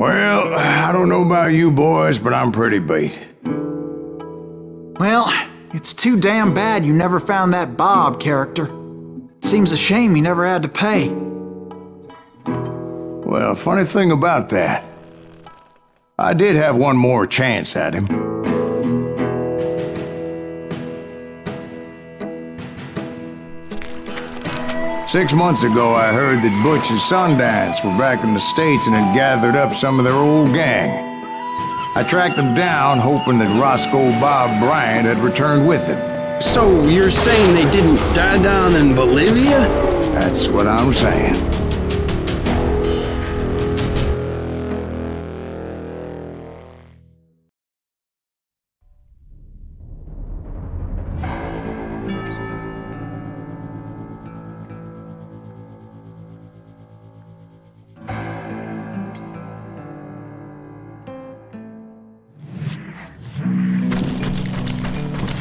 Well, I don't know about you boys, but I'm pretty beat. Well, it's too damn bad you never found that Bob character. Seems a shame he never had to pay. Well, funny thing about that, I did have one more chance at him. Six months ago, I heard that Butch and Sundance were back in the States and had gathered up some of their old gang. I tracked them down, hoping that Roscoe Bob Bryant had returned with them. So you're saying they didn't die down in Bolivia? That's what I'm saying.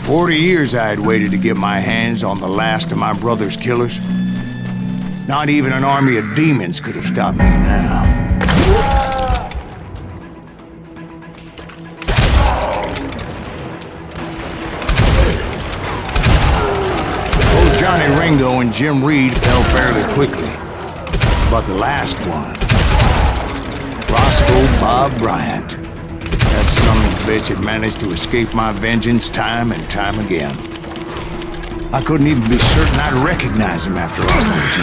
40 years I had waited to get my hands on the last of my brother's killers. Not even an army of demons could have stopped me now. Both Johnny Ringo and Jim Reed fell fairly quickly. But the last one, Roscoe Bob Bryant, that son of a bitch had managed to escape my vengeance time and time again. I couldn't even be certain I'd recognize him after all those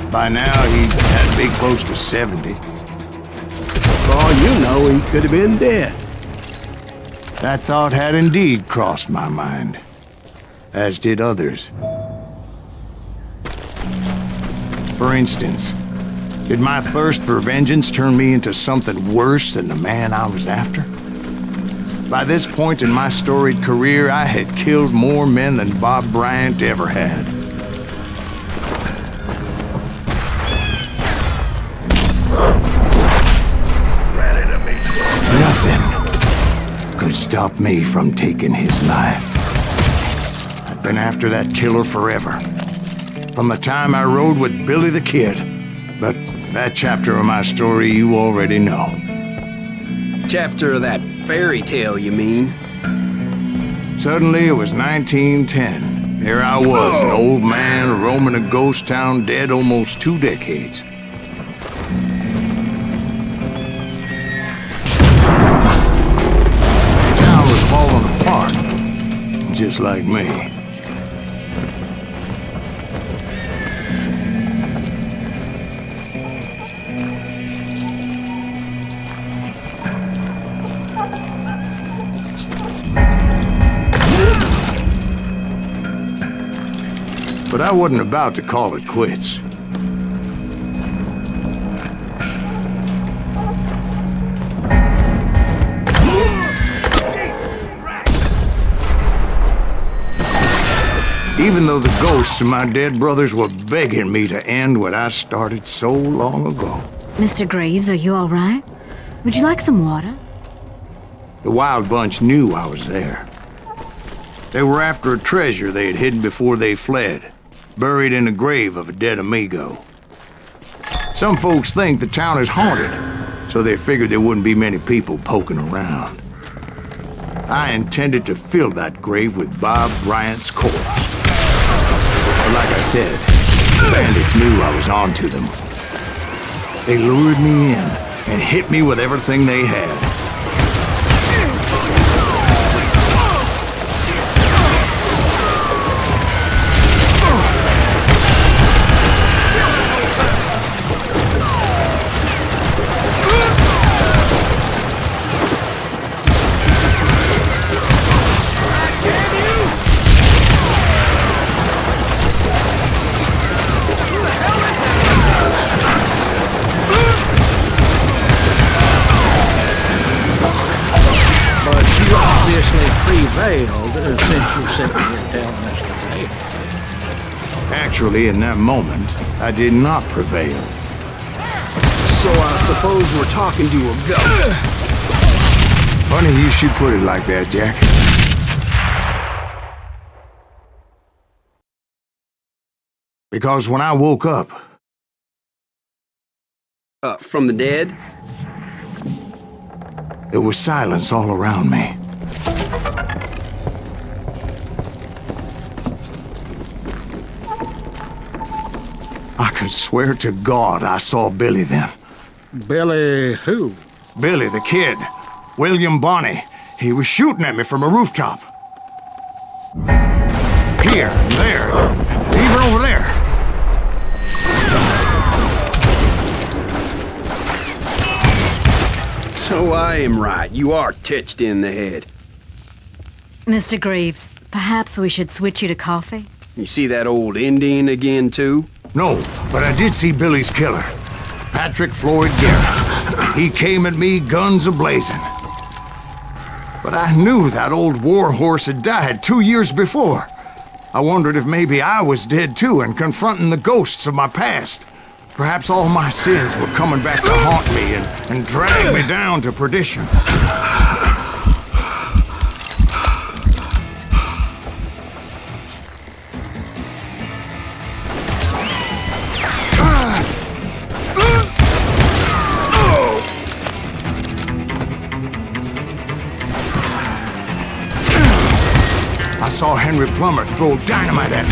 years. By now, he had to be close to 70. For all you know, he could have been dead. That thought had indeed crossed my mind, as did others. For instance, did my thirst for vengeance turn me into something worse than the man I was after? By this point in my storied career, I had killed more men than Bob Bryant ever had. Nothing could stop me from taking his life. I've been after that killer forever. From the time I rode with Billy the Kid. But that chapter of my story you already know. Chapter of that fairy tale, you mean? Suddenly, it was 1910. Here I was, an old man roaming a ghost town dead almost 2 decades. The town was falling apart, just like me. But I wasn't about to call it quits. Even though the ghosts of my dead brothers were begging me to end what I started so long ago. Mr. Graves, are you all right? Would you like some water? The Wild Bunch knew I was there. They were after a treasure they had hidden before they fled, buried in the grave of a dead amigo. Some folks think the town is haunted, so they figured there wouldn't be many people poking around. I intended to fill that grave with Bob Bryant's corpse. But like I said, the bandits knew I was on to them. They lured me in and hit me with everything they had. Prevailed since you're sitting here telling us today. Actually, in that moment, I did not prevail. So I suppose we're talking to a ghost. Funny you should put it like that, Jack. Because when I woke up, From the dead? There was silence all around me. I could swear to God I saw Billy then. Billy who? Billy, the kid. William Bonney. He was shooting at me from a rooftop. Here, there, even over there. So I am right. You are touched in the head. Mr. Greaves, perhaps we should switch you to coffee? You see that old Indian again, too? No, but I did see Billy's killer. Patrick Floyd Garrett. He came at me, guns a-blazing. But I knew that old war horse had died 2 years before. I wondered if maybe I was dead too and confronting the ghosts of my past. Perhaps all my sins were coming back to haunt me and drag me down to perdition. I saw Henry Plummer throw dynamite at me.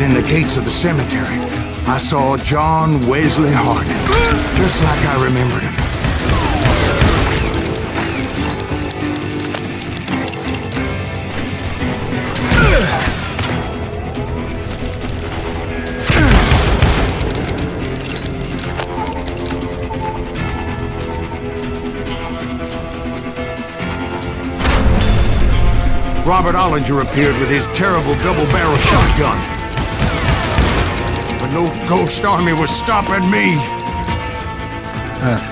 In the gates of the cemetery, I saw John Wesley Hardin, just like I remembered him. Robert Ollinger appeared with his terrible double-barrel shotgun. No ghost army was stopping me.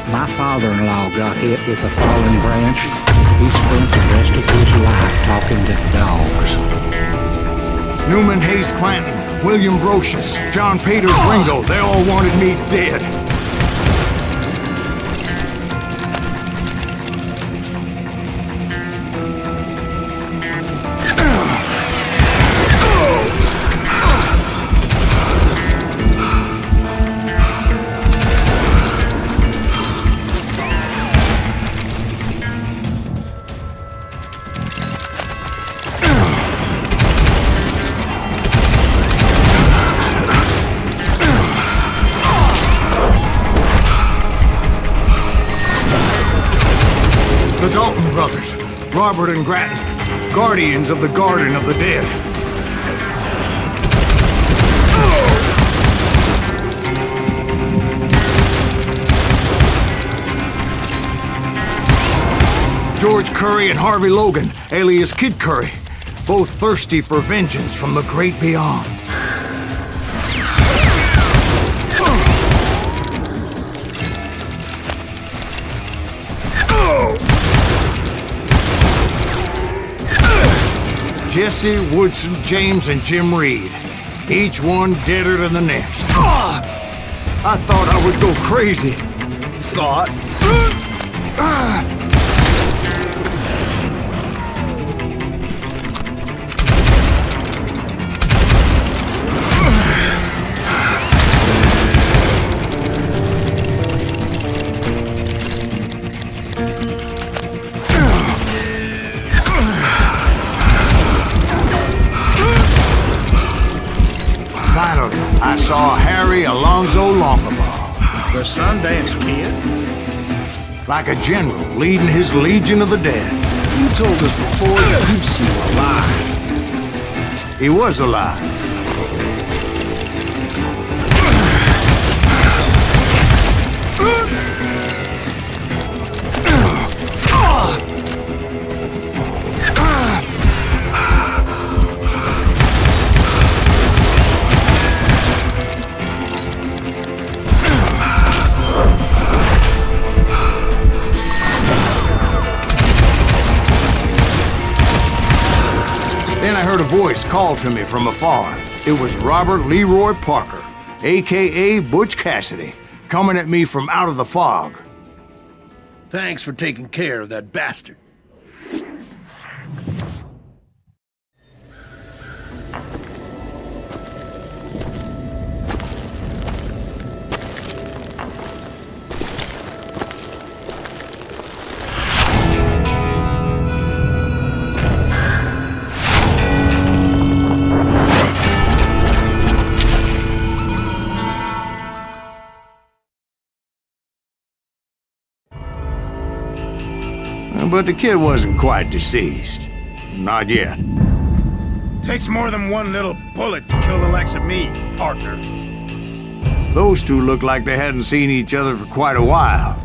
My father-in-law got hit with a fallen branch. He spent the rest of his life talking to dogs. Newman Hayes Clanton, William Brocious, John Peters Ringo, they all wanted me dead. The Dalton brothers, Robert and Grattan, guardians of the Garden of the Dead. George Curry and Harvey Logan, alias Kid Curry, both thirsty for vengeance from the great beyond. Jesse, Woodson, James, and Jim Reed. Each one deader than the next. I thought I would go crazy. Thought? Finally, I saw Harry Alonzo Longaball. The Sundance Kid? Like a general leading his legion of the dead. You told us before that you'd see him alive. He was alive. voice called to me from afar. It was Robert Leroy Parker, a.k.a. Butch Cassidy, coming at me from out of the fog. Thanks for taking care of that bastard. But the kid wasn't quite deceased. Not yet. Takes more than one little bullet to kill the likes of me, partner. Those two looked like they hadn't seen each other for quite a while.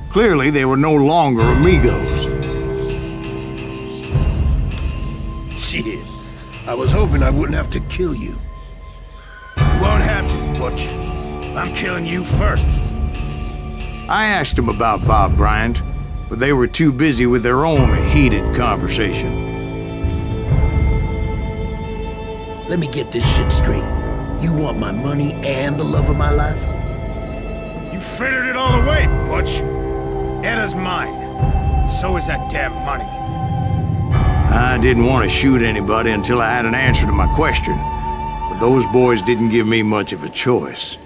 Clearly, they were no longer amigos. Shit. I was hoping I wouldn't have to kill you. You won't have to, Butch. I'm killing you first. I asked them about Bob Bryant, but they were too busy with their own heated conversation. Let me get this shit straight. You want my money and the love of my life? You frittered it all away, Butch. Etta's mine. So is that damn money. I didn't want to shoot anybody until I had an answer to my question, but those boys didn't give me much of a choice.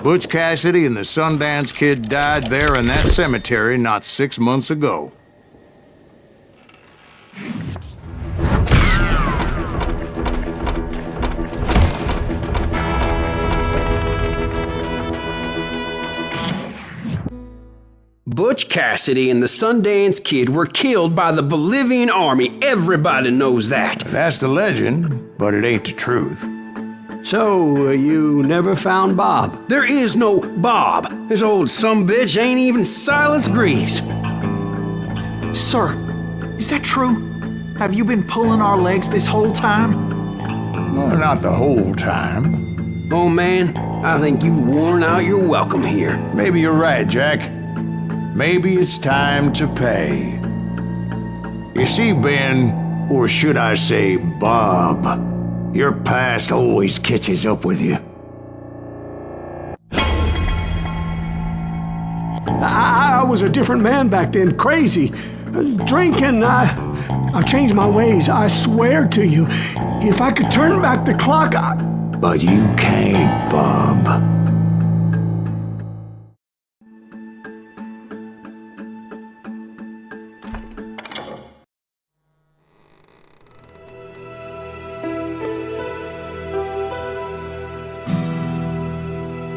Butch Cassidy and the Sundance Kid died there in that cemetery not 6 months ago. Butch Cassidy and the Sundance Kid were killed by the Bolivian army. Everybody knows that. That's the legend, but it ain't the truth. So, you never found Bob? There is no Bob. This old sumbitch ain't even Silas Greaves. Sir, is that true? Have you been pulling our legs this whole time? Well, not the whole time. Oh man, I think you've worn out your welcome here. Maybe you're right, Jack. Maybe it's time to pay. You see, Ben, or should I say Bob, your past always catches up with you. I was a different man back then, crazy. Drinking, I've changed my ways, I swear to you. If I could turn back the clock, But you can't, Bob.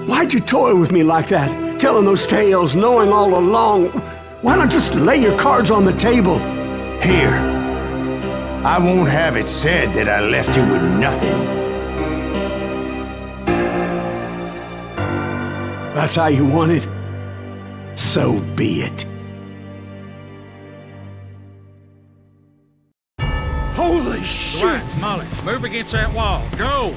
Why'd you toy with me like that? Telling those tales, knowing all along. Why not just lay your cards on the table? Here. I won't have it said that I left you with nothing. That's how you want it? So be it. Holy shit! Right, Molly, move against that wall. Go!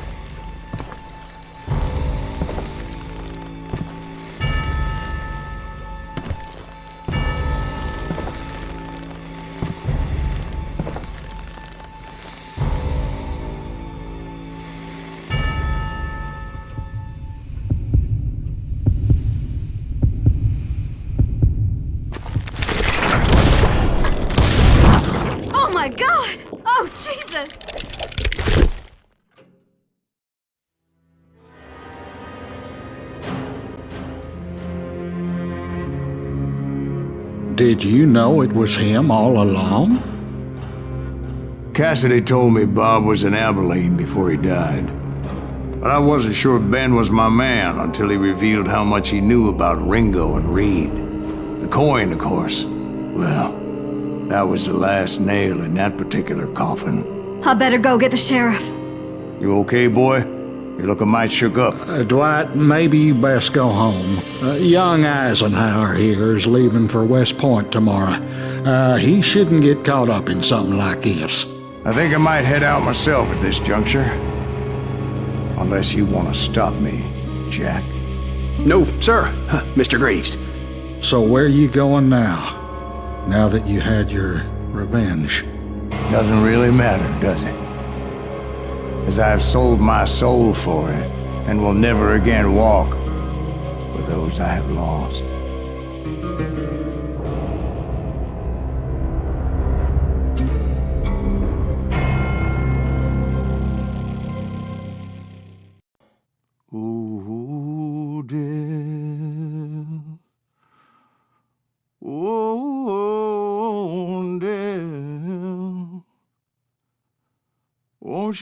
Oh my God! Oh, Jesus! Did you know it was him all along? Cassidy told me Bob was in Abilene before he died. But I wasn't sure Ben was my man until he revealed how much he knew about Ringo and Reed. The coin, of course. Well, that was the last nail in that particular coffin. I better go get the sheriff. You okay, boy? You're looking mighty shook up. Dwight, maybe you best go home. Young Eisenhower here is leaving for West Point tomorrow. He shouldn't get caught up in something like this. I think I might head out myself at this juncture. Unless you want to stop me, Jack. No, sir, Mr. Greaves. So where you going now? Now that you had your revenge? Doesn't really matter, does it? As I've sold my soul for it, and will never again walk with those I have lost. Ooh, dear. Oh.